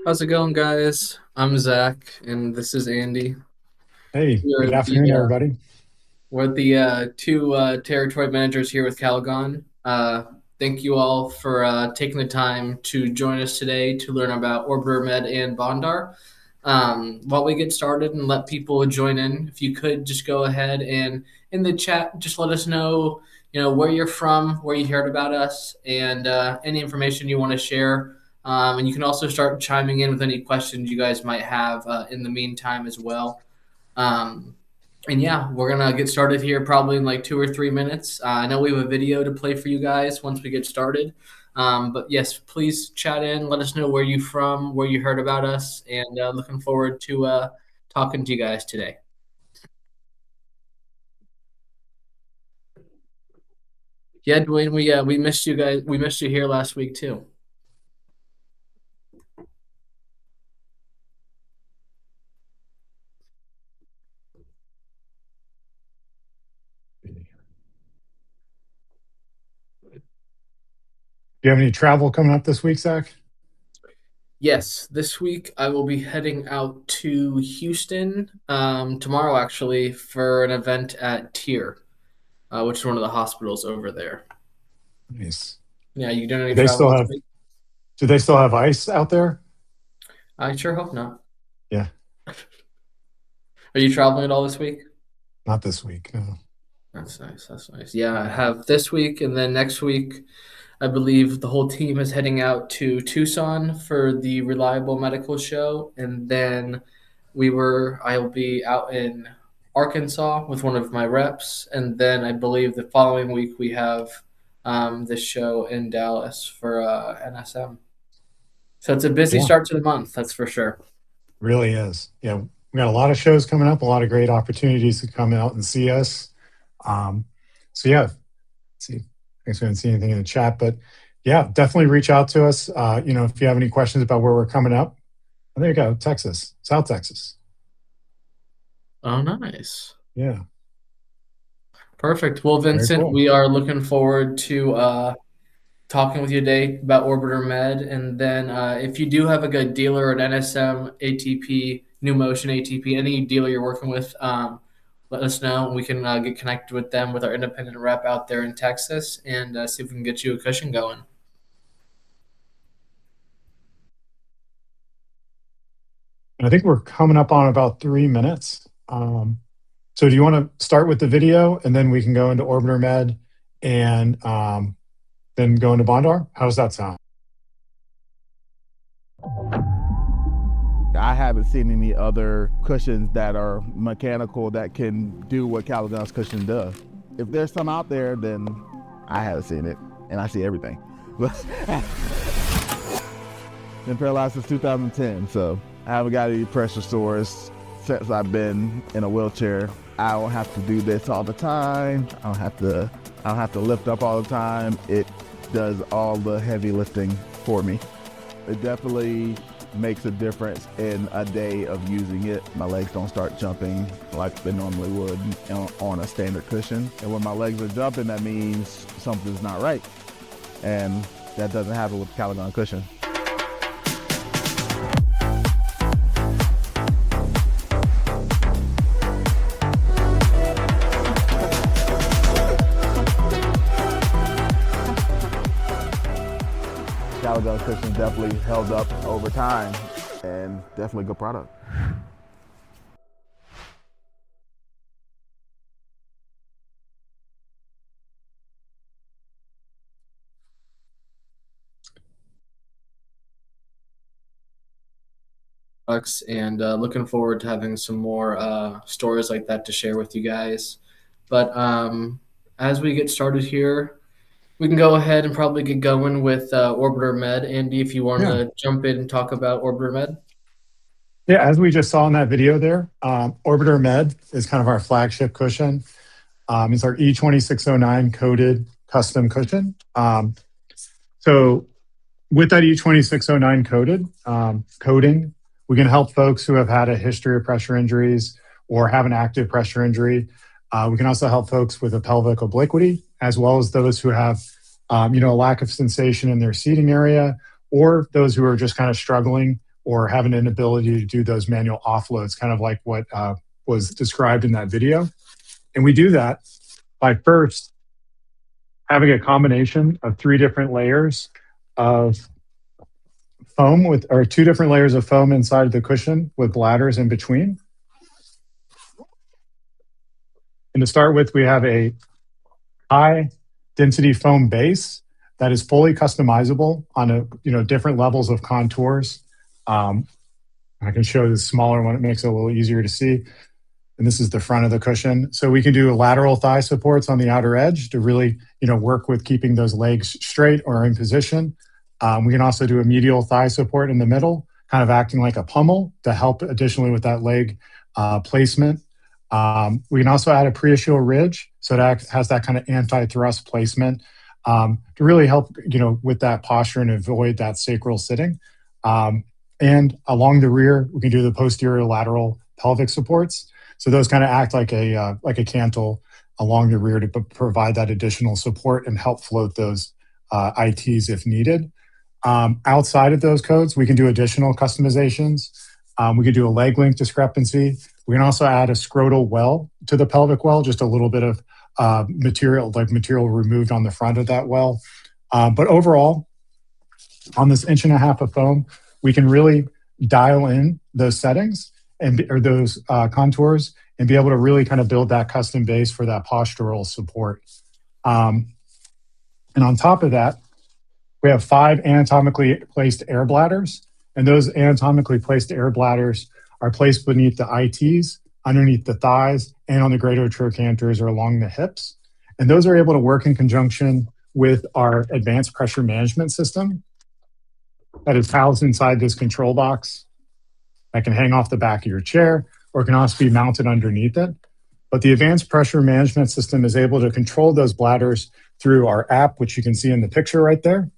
How's it going, guys? I'm Zach, and this is Andy. Hey, We're good the afternoon, everybody. two territory managers here with Kalogon. Thank you all for taking the time to join us today to learn about Orbiter Med and Bondar. While we get started and let people join in, if you could just go ahead and in the chat, just let us know, where you're from, where you heard about us, and any information you want to share. And you can also start chiming in with any questions you guys might have in the meantime as well. Um, and yeah, we're gonna get started here probably in like 2 or 3 minutes. I know we have a video to play for you guys once we get started. But yes, please chat in. Let us know where you from, where you heard about us, and looking forward to talking to you guys today. Yeah, Dwayne, we missed you guys. We missed you here last week too. Do you have any travel coming up this week, Zach? Yes, this week I will be heading out to Houston tomorrow actually for an event at Tier, which is one of the hospitals over there. Nice. Yeah, you doing any Do they travel still this have week? do they still have ice out there? I sure hope not. Yeah, Are you traveling at all this week? not this week. No. That's nice. That's nice. Yeah, I have this week and then next week, I believe the whole team is heading out to Tucson for the Reliable Medical Show. And then I'll be out in Arkansas with one of my reps. And then I believe the following week we have this show in Dallas for NSM. So it's a busy Yeah, start to the month, that's for sure. really is. Yeah, we got a lot of shows coming up, a lot of great opportunities to come out and see us. Um, so yeah, let's see. I guess we didn't see anything in the chat, but yeah, definitely reach out to us. If you have any questions about where we're coming up. Oh, there you go, Texas, South Texas. Oh, nice. Yeah, Perfect. Well, very Vincent, cool. we are looking forward to talking with you today about Orbiter Med. And then if you do have a good dealer at NSM, ATP, New Motion, ATP, any dealer you're working with, let us know. We can get connected with them with our independent rep out there in Texas and see if we can get you a cushion going. And I think we're coming up on about 3 minutes. So do you want to start with the video and then we can go into Orbiter Med and then go into Bondar? How does that sound? I haven't seen any other cushions that are mechanical that can do what Kalogon's cushion does. If there's some out there, then I haven't seen it, and I see everything. Been paralyzed since 2010, so I haven't got any pressure sores since I've been in a wheelchair. I don't have to do this all the time. I don't have to lift up all the time. It does all the heavy lifting for me. It definitely makes a difference in a day of using it. My legs don't start jumping like they normally would on a standard cushion. And when my legs are jumping, that means something's not right. And that doesn't happen with the Kalogon cushion. Kalogon cushion definitely held up over time and definitely a good product. And looking forward to having some more stories like that to share with you guys. But as we get started here, we can go ahead and probably get going with Orbiter Med. Andy, if you want Yeah. to jump in and talk about Orbiter Med. Yeah, as we just saw in that video there, Orbiter Med is kind of our flagship cushion. It's our E2609 coated custom cushion. So with that E2609 coating, we can help folks who have had a history of pressure injuries or have an active pressure injury. We can also help folks with a pelvic obliquity, as well as those who have, a lack of sensation in their seating area, or those who are just kind of struggling or have an inability to do those manual offloads, kind of like what was described in that video. And we do that by first having a combination of 3 different layers of foam with, or 2 different layers of foam inside the cushion with bladders in between. And to start with, we have a high density foam base that is fully customizable on different levels of contours. I can show the smaller one; it makes it a little easier to see. And this is the front of the cushion. So we can do lateral thigh supports on the outer edge to really, work with keeping those legs straight or in position. We can also do a medial thigh support in the middle, kind of acting like a pummel to help additionally with that leg placement. We can also add a pre-ischial ridge, so it has that kind of anti-thrust placement to really help, with that posture and avoid that sacral sitting. And along the rear, we can do the posterior lateral pelvic supports. So those kind of act like a cantle along the rear to provide that additional support and help float those ITs if needed. Outside of those codes, we can do additional customizations. We could do a leg length discrepancy. We can also add a scrotal well to the pelvic well, just a little bit of material removed on the front of that well. But overall, on this 1.5 inch of foam, we can really dial in those settings or those contours and be able to really kind of build that custom base for that postural support. And on top of that, we have 5 anatomically placed air bladders, and those anatomically placed air bladders are placed beneath the ITs, underneath the thighs, and on the greater trochanters or along the hips. And those are able to work in conjunction with our advanced pressure management system that is housed inside this control box that can hang off the back of your chair or can also be mounted underneath it. But the advanced pressure management system is able to control those bladders through our app, which you can see in the picture right there.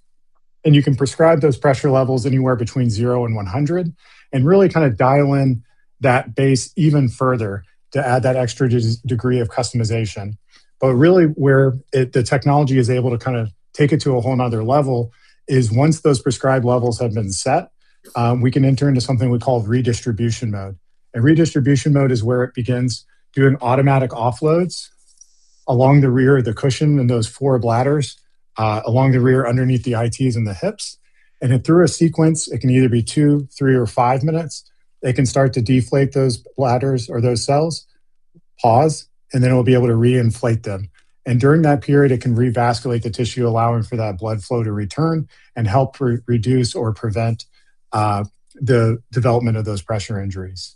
And you can prescribe those pressure levels anywhere between 0 and 100 and really kind of dial in that base even further to add that extra degree of customization. But really where the technology is able to kind of take it to a whole nother level is once those prescribed levels have been set, we can enter into something we call redistribution mode. And redistribution mode is where it begins doing automatic offloads along the rear of the cushion and those 4 bladders, along the rear underneath the ITs and the hips. And then through a sequence, it can either be 2, 3, or 5 minutes. It can start to deflate those bladders or those cells, pause, and then it will be able to reinflate them. And during that period, it can revasculate the tissue, allowing for that blood flow to return and help reduce or prevent the development of those pressure injuries.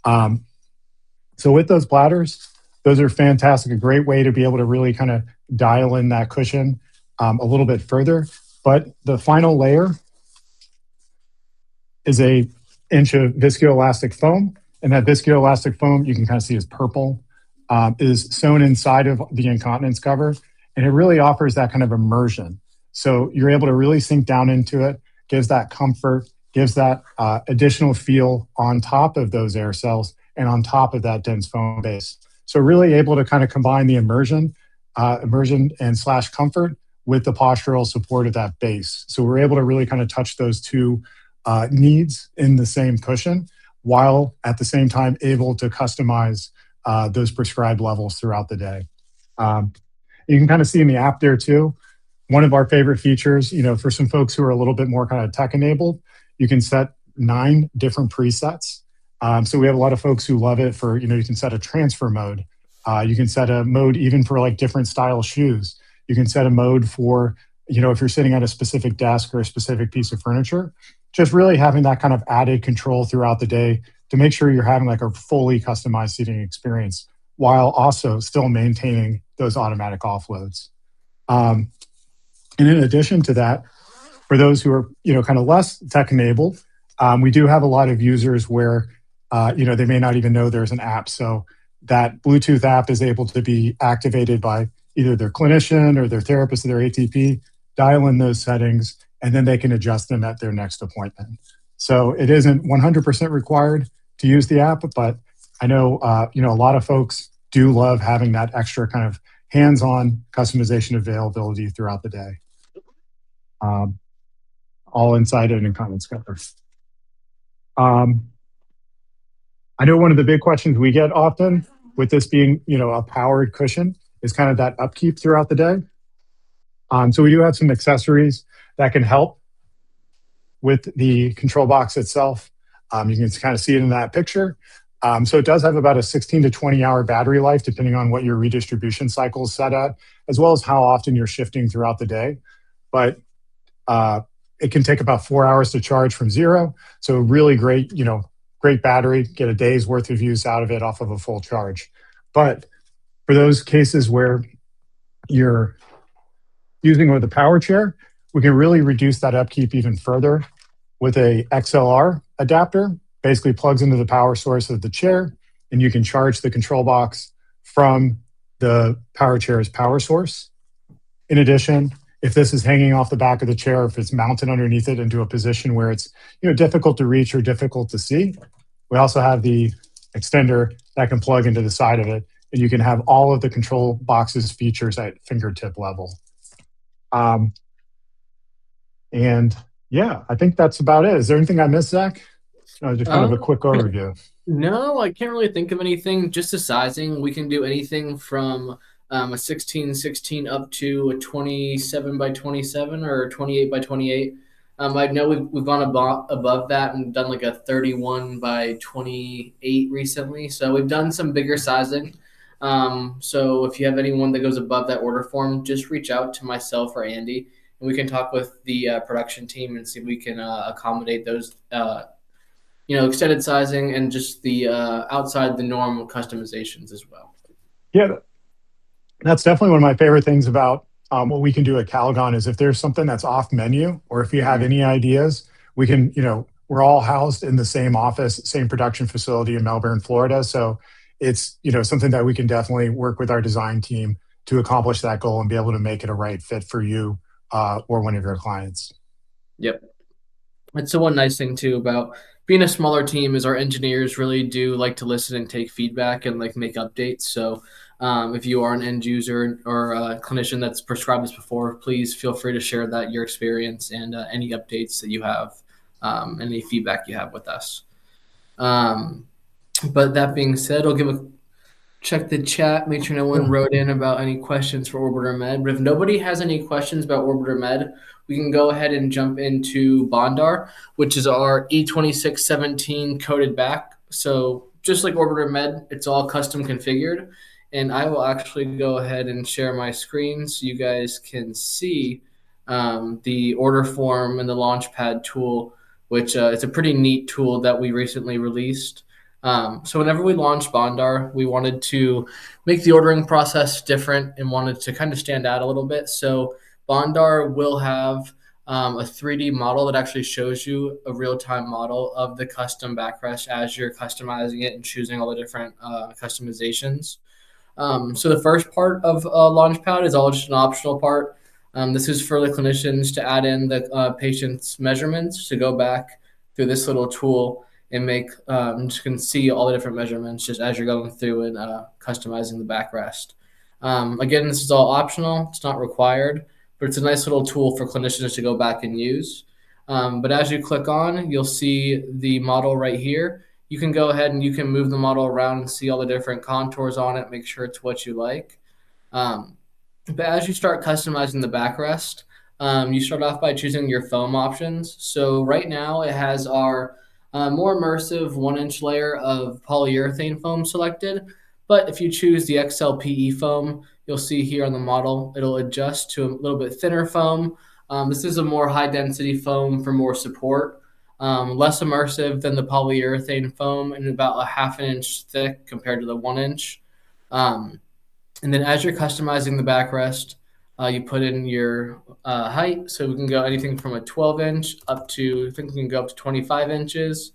So with those bladders, those are fantastic, a great way to be able to really kind of dial in that cushion a little bit further. But the final layer is a inch of viscoelastic foam. And that viscoelastic foam, you can kind of see is purple, is sewn inside of the incontinence cover. And it really offers that kind of immersion. So you're able to really sink down into it, gives that comfort, gives that additional feel on top of those air cells and on top of that dense foam base. So really able to kind of combine the immersion and / comfort with the postural support of that base. So we're able to really kind of touch those 2 needs in the same cushion, while at the same time able to customize those prescribed levels throughout the day. You can kind of see in the app there too, one of our favorite features, for some folks who are a little bit more kind of tech enabled, you can set 9 different presets. So we have a lot of folks who love it for, you can set a transfer mode. You can set a mode even for like different style shoes. You can set a mode for, if you're sitting at a specific desk or a specific piece of furniture, just really having that kind of added control throughout the day to make sure you're having like a fully customized seating experience while also still maintaining those automatic offloads. And in addition to that, for those who are, kind of less tech enabled, we do have a lot of users where, they may not even know there's an app. So that Bluetooth app is able to be activated by either their clinician or their therapist or their ATP, dial in those settings, and then they can adjust them at their next appointment. So it isn't 100% required to use the app, but I know, a lot of folks do love having that extra kind of hands-on customization availability throughout the day. All inside of an incontinence cover. Um, I know one of the big questions we get often with this being, a powered cushion is kind of that upkeep throughout the day. So we do have some accessories that can help with the control box itself. You can kind of see it in that picture. So it does have about a 16 to 20-hour battery life, depending on what your redistribution cycle is set at, as well as how often you're shifting throughout the day. But uh, it can take about 4 hours to charge from zero. So really great, great battery, get a day's worth of use out of it off of a full charge. But for those cases where you're using with a power chair, we can really reduce that upkeep even further with a XLR adapter. Basically plugs into the power source of the chair, and you can charge the control box from the power chair's power source. In addition, if this is hanging off the back of the chair, if it's mounted underneath it into a position where it's difficult to reach or difficult to see, we also have the extender that can plug into the side of it, and you can have all of the control box's features at fingertip level. Um, and yeah, I think that's about it. Is there anything I missed, Zach? Just kind of a quick overview. No, I can't really think of anything. Just the sizing. We can do anything from a 16-16 up to a 27 by 27 or a 28 by 28. I know we've gone above that and done like a 31 by 28 recently. So we've done some bigger sizing. So if you have anyone that goes above that order form, just reach out to myself or Andy, and we can talk with the production team and see if we can accommodate those extended sizing and just the outside the norm customizations as well. Yeah, that's definitely one of my favorite things about what we can do at Kalogon is if there's something that's off menu or if you have any ideas, we can, we're all housed in the same office, same production facility in Melbourne, Florida. So it's, something that we can definitely work with our design team to accomplish that goal and be able to make it a right fit for you or one of your clients. Yep. That's the one nice thing too about being a smaller team is our engineers really do like to listen and take feedback and like make updates. So if you are an end user or a clinician that's prescribed this before, please feel free to share that your experience and any updates that you have, any feedback you have with us. But that being said, I'll give a check the chat, make sure no one wrote in about any questions for Orbiter Med. But if nobody has any questions about Orbiter Med, we can go ahead and jump into Bondar, which is our E2617 coded back. So just like Orbiter Med, it's all custom configured. And I will actually go ahead and share my screen so you guys can see the order form and the Launchpad tool, which is a pretty neat tool that we recently released. So whenever we launched Bondar, we wanted to make the ordering process different and wanted to kind of stand out a little bit. So Bondar will have a 3D model that actually shows you a real-time model of the custom backrest as you're customizing it and choosing all the different customizations. So the first part of Launchpad is all just an optional part. This is for the clinicians to add in the patient's measurements to go back through this little tool and make just can see all the different measurements just as you're going through and customizing the backrest. Again, this is all optional. It's not required, but it's a nice little tool for clinicians to go back and use. But as you click on, you'll see the model right here. You can go ahead and you can move the model around and see all the different contours on it, make sure it's what you like. But as you start customizing the backrest, you start off by choosing your foam options. So right now it has our more immersive 1-inch layer of polyurethane foam selected. But if you choose the XLPE foam, you'll see here on the model, it'll adjust to a little bit thinner foam. This is a more high density foam for more support, less immersive than the polyurethane foam and about a 1/2 inch thick compared to the 1-inch. And then as you're customizing the backrest, you put in your height. So we can go anything from a 12-inch up to, I think we can go up to 25 inches.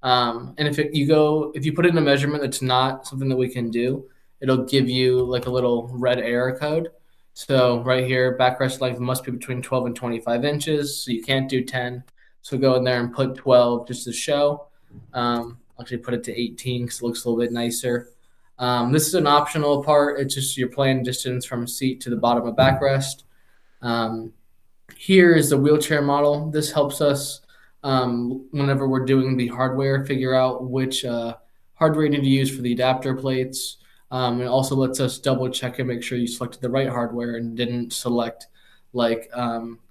And if you put in a measurement that's not something that we can do, it'll give you like a little red error code. So right here, backrest length must be between 12 and 25 inches. So you can't do 10. So go in there and put 12 just to show. Actually put it to 18 because it looks a little bit nicer. This is an optional part. It's just your planned distance from seat to the bottom of backrest. Here is the wheelchair model. This helps us whenever we're doing the hardware, figure out which hardware you need to use for the adapter plates. It also lets us double check and make sure you selected the right hardware and didn't select like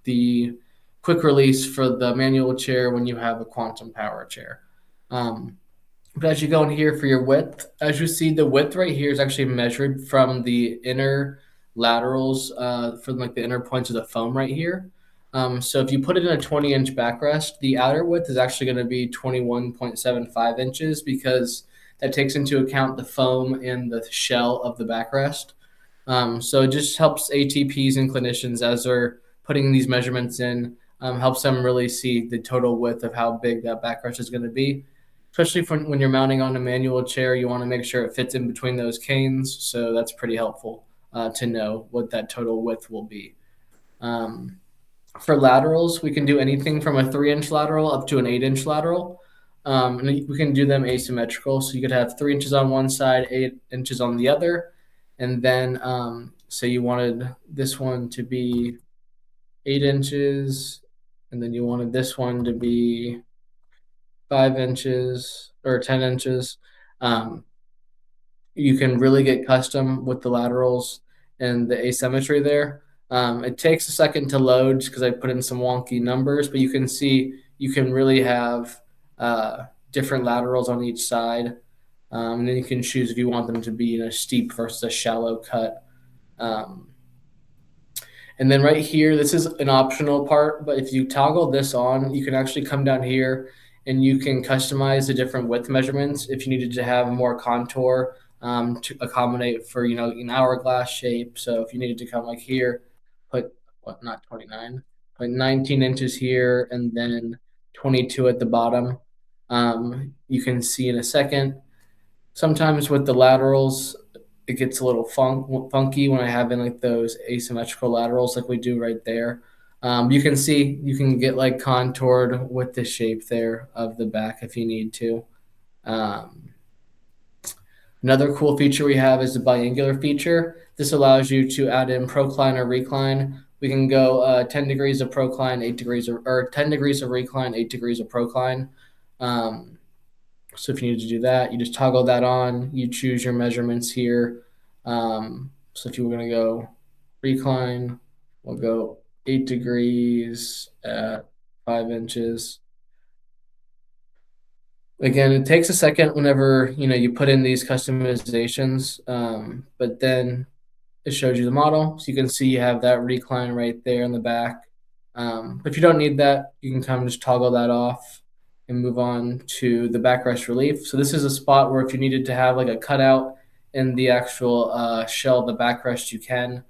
the quick release for the manual chair when you have a quantum power chair. Um, but as you go in here for your width, as you see, the width right here is actually measured from the inner laterals, from like the inner points of the foam right here. So if you put it in a 20-inch backrest, the outer width is actually going to be 21.75 inches because that takes into account the foam and the shell of the backrest. So it just helps ATPs and clinicians as they're putting these measurements in, helps them really see the total width of how big that backrest is going to be. Especially when you're mounting on a manual chair, you want to make sure it fits in between those canes. So that's pretty helpful to know what that total width will be. Um, for laterals, we can do anything from a 3-inch lateral up to an 8-inch lateral. And we can do them asymmetrical. So you could have 3 inches on one side, 8 inches on the other. And then, say you wanted this one to be 8 inches, and then you wanted this one to be 5 inches or 10 inches. Um, you can really get custom with the laterals and the asymmetry there. It takes a second to load because I put in some wonky numbers, but you can see you can really have different laterals on each side. And then you can choose if you want them to be in a steep versus a shallow cut. Um, and then right here, this is an optional part, but if you toggle this on, you can actually come down here and you can customize the different width measurements if you needed to have more contour to accommodate for, an hourglass shape. So if you needed to come like here, put not 29, put 19 inches here and then 22 at the bottom. You can see in a second. Sometimes with the laterals, it gets a little funky when I have in like those asymmetrical laterals like we do right there. You can see you can get like contoured with the shape there of the back if you need to. Um, Another cool feature we have is the biangular feature. This allows you to add in procline or recline. We can go 10 degrees of procline, 8 degrees or 10 degrees of recline, 8 degrees of procline. So if you need to do that, you just toggle that on. You choose your measurements here. So if you were going to go recline, we'll go 8 degrees at 5 inches. Again, it takes a second whenever you put in these customizations, but then it shows you the model. So you can see you have that recline right there in the back. But if you don't need that, you can kind of just toggle that off and move on to the backrest relief. So this is a spot where if you needed to have like a cutout in the actual shell of the backrest, you can.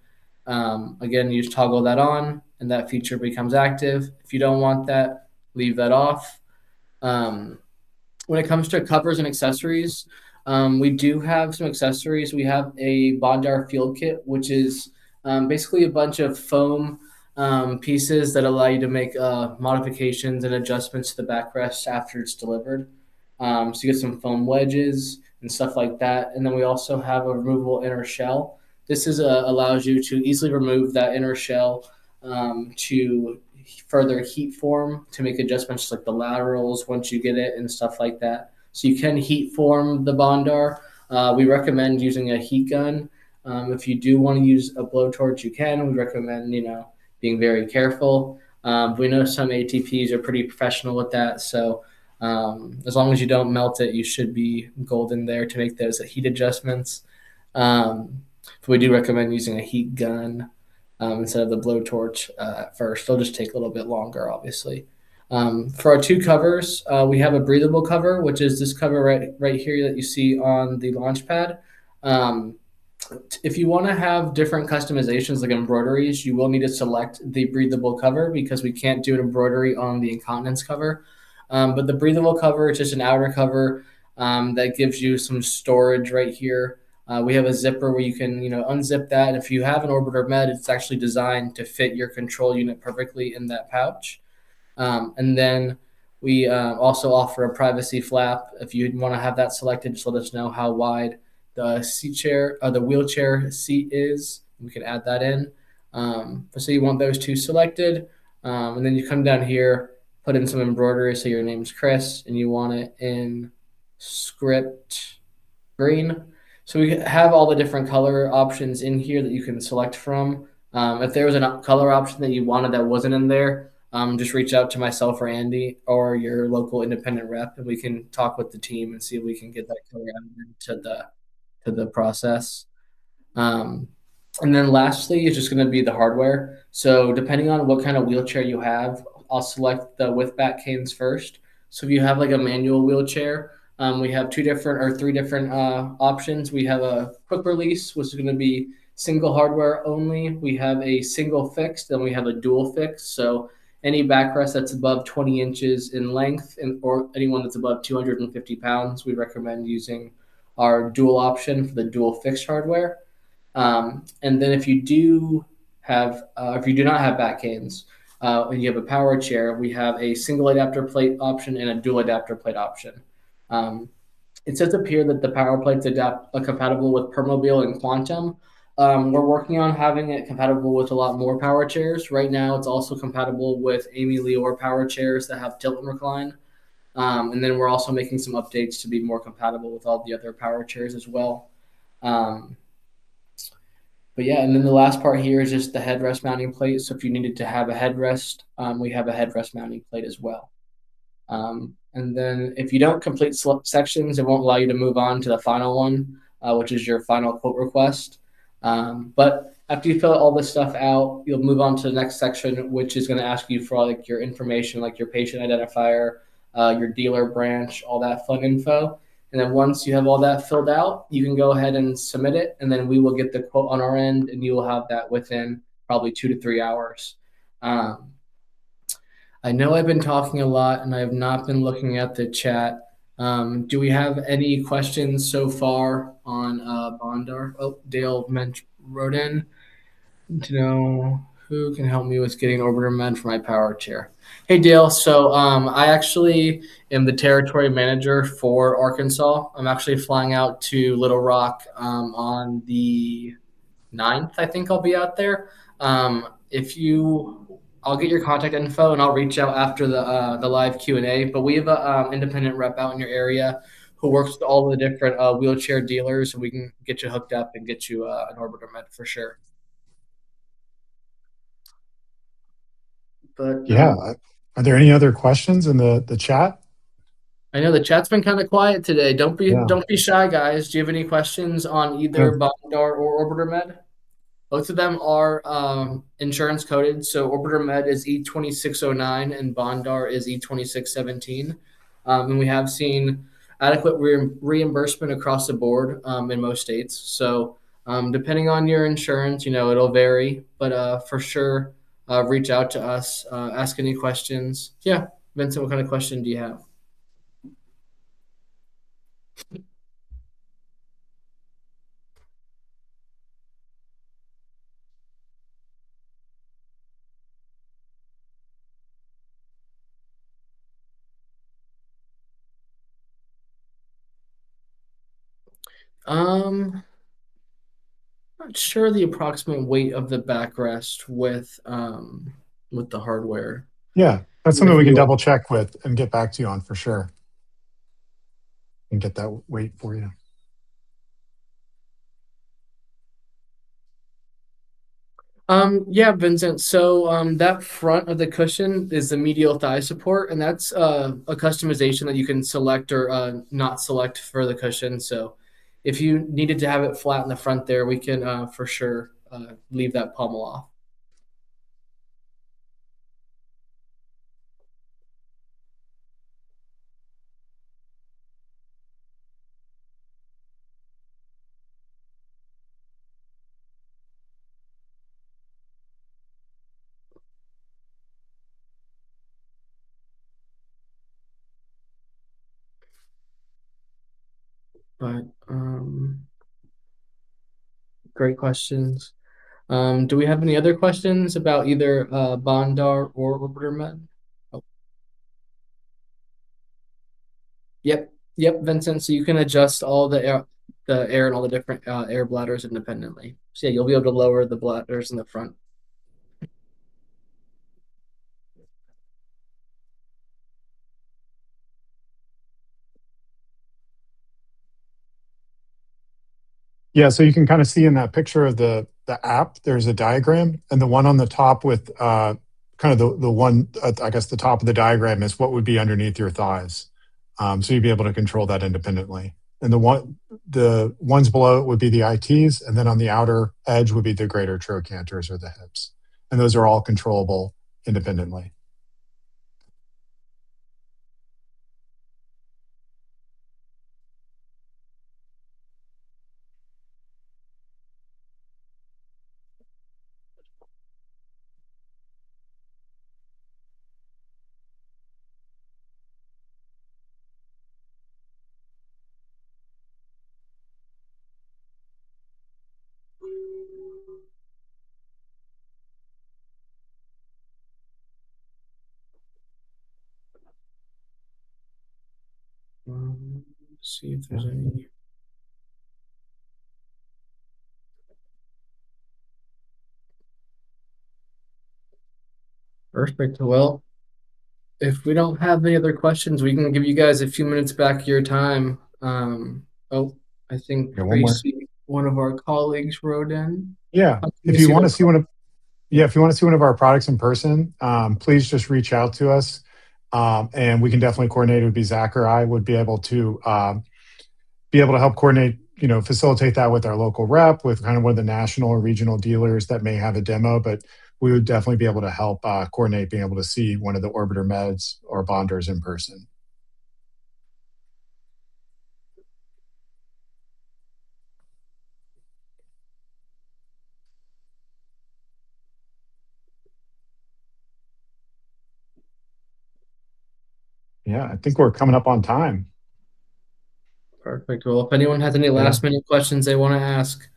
Again, you just toggle that on and that feature becomes active. If you don't want that, leave that off. Um, when it comes to covers and accessories, we do have some accessories. We have a Bondar field kit, which is basically a bunch of foam pieces that allow you to make modifications and adjustments to the backrest after it's delivered. So you get some foam wedges and stuff like that. And then we also have a removable inner shell. This allows you to easily remove that inner shell to further heat form to make adjustments like the laterals once you get it and stuff like that. So you can heat form the Bondar. We recommend using a heat gun. If you do want to use a blowtorch, you can. We recommend, being very careful. We know some ATPs are pretty professional with that. So as long as you don't melt it, you should be golden there to make those heat adjustments. But we do recommend using a heat gun instead of the blowtorch at first. They'll just take a little bit longer, obviously. For our two covers, we have a breathable cover, which is this cover right here that you see on the launch pad. If you want to have different customizations like embroideries, you will need to select the breathable cover because we can't do an embroidery on the incontinence cover. But the breathable cover is just an outer cover that gives you some storage right here. We have a zipper where you can, unzip that. And if you have an Orbiter Med, it's actually designed to fit your control unit perfectly in that pouch. And then we also offer a privacy flap. If you want to have that selected, just let us know how wide the seat chair or the wheelchair seat is. We can add that in. So you want those two selected. And then you come down here, put in some embroidery. So your name's Chris, and you want it in script green. So we have all the different color options in here that you can select from. If there was a color option that you wanted that wasn't in there, just reach out to myself or Andy or your local independent rep, and we can talk with the team and see if we can get that color added to the process. Um, and then lastly is just going to be the hardware. So depending on what kind of wheelchair you have, I'll select the with back canes first. So if you have like a manual wheelchair, we have two different or three different options. We have a quick release, which is going to be single hardware only. We have a single fixed, then we have a dual fixed. So any backrest that's above 20 inches in length and or anyone that's above 250 pounds, we recommend using our dual option for the dual fixed hardware. And then if you do not have back canes, and you have a power chair, we have a single adapter plate option and a dual adapter plate option. Um, it says up here that the power plates are compatible with Permobil and Quantum. We're working on having it compatible with a lot more power chairs. Right now, it's also compatible with Amy Leor power chairs that have tilt and recline. And then we're also making some updates to be more compatible with all the other power chairs as well. Um, but yeah, and then the last part here is just the headrest mounting plate. So if you needed to have a headrest, we have a headrest mounting plate as well. And then if you don't complete sections, it won't allow you to move on to the final one, which is your final quote request. But after you fill all this stuff out, you'll move on to the next section, which is going to ask you for like your information, like your patient identifier, your dealer branch, all that fun info. And then once you have all that filled out, you can go ahead and submit it, and then we will get the quote on our end, and you will have that within probably 2 to 3 hours. Um, I know I've been talking a lot and I have not been looking at the chat. Do we have any questions so far on Bondar? Oh, wrote in to know who can help me with getting Orbiter Med for my power chair. Hey, Dale. So I actually am the territory manager for Arkansas. I'm actually flying out to Little Rock on the 9th. I think I'll be out there. If you, I'll get your contact info and I'll reach out after the live Q&A. But we have a independent rep out in your area who works with all the different wheelchair dealers, and we can get you hooked up and get you an Orbiter Med for sure. But Yeah. Are there any other questions in the chat? I know the chat's been kind of quiet today. Yeah. Don't be shy, guys. Do you have any questions on Yeah. either Bondar or Orbiter Med? Both of them are insurance coded. So Orbiter Med is E2609 and Bondar is E2617. And we have seen adequate reimbursement across the board in most states. So depending on your insurance, it'll vary, but for sure, reach out to us, ask any questions. Yeah, Vincent, what kind of question do you have? Not sure the approximate weight of the backrest with the hardware. Yeah. That's something If we can you double check with and get back to you on for sure and get that weight for you. Yeah, Vincent. So that front of the cushion is the medial thigh support, and that's a customization that you can select or not select for the cushion. So if you needed to have it flat in the front there, we can for sure leave that pommel off. But great questions. Do we have any other questions about either Bondar or Orbiter Med? Oh, yep, Vincent. So you can adjust all the air and all the different air bladders independently. So yeah, you'll be able to lower the bladders in the front. Yeah, so you can kind of see in that picture of the app, there's a diagram, and the one on the top with kind of the one, I guess the top of the diagram is what would be underneath your thighs. So you'd be able to control that independently. And the ones below it would be the ITs, and then on the outer edge would be the greater trochanters or the hips. And those are all controllable independently. See if Yeah. there's any. Perfect. Well, if we don't have any other questions, we can give you guys a few minutes back of your time. Oh, I think Yeah, one more. Tracy, one of our colleagues, wrote in. Yeah. Let me If you see want what. to see one of Yeah, if you want to see one of our products in person, please just reach out to us, and we can definitely coordinate. It would be Zach or I would be able to help coordinate, facilitate that with our local rep, with kind of one of the national or regional dealers that may have a demo. But we would definitely be able to help coordinate being able to see one of the Orbiter Meds or Bonders in person. Yeah, I think we're coming up on time. Perfect. Well, if anyone has any Yeah. last minute questions they want to ask,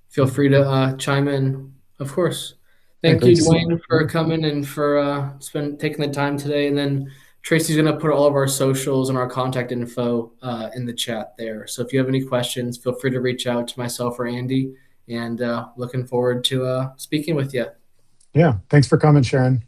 feel free to chime in. Of course. Yeah, Thank great you, to see Dwayne, for you. coming and for taking the time today. And then Tracy's going to put all of our socials and our contact info in the chat there. So if you have any questions, feel free to reach out to myself or Andy. And looking forward to speaking with you. Yeah, thanks for coming, Sharon.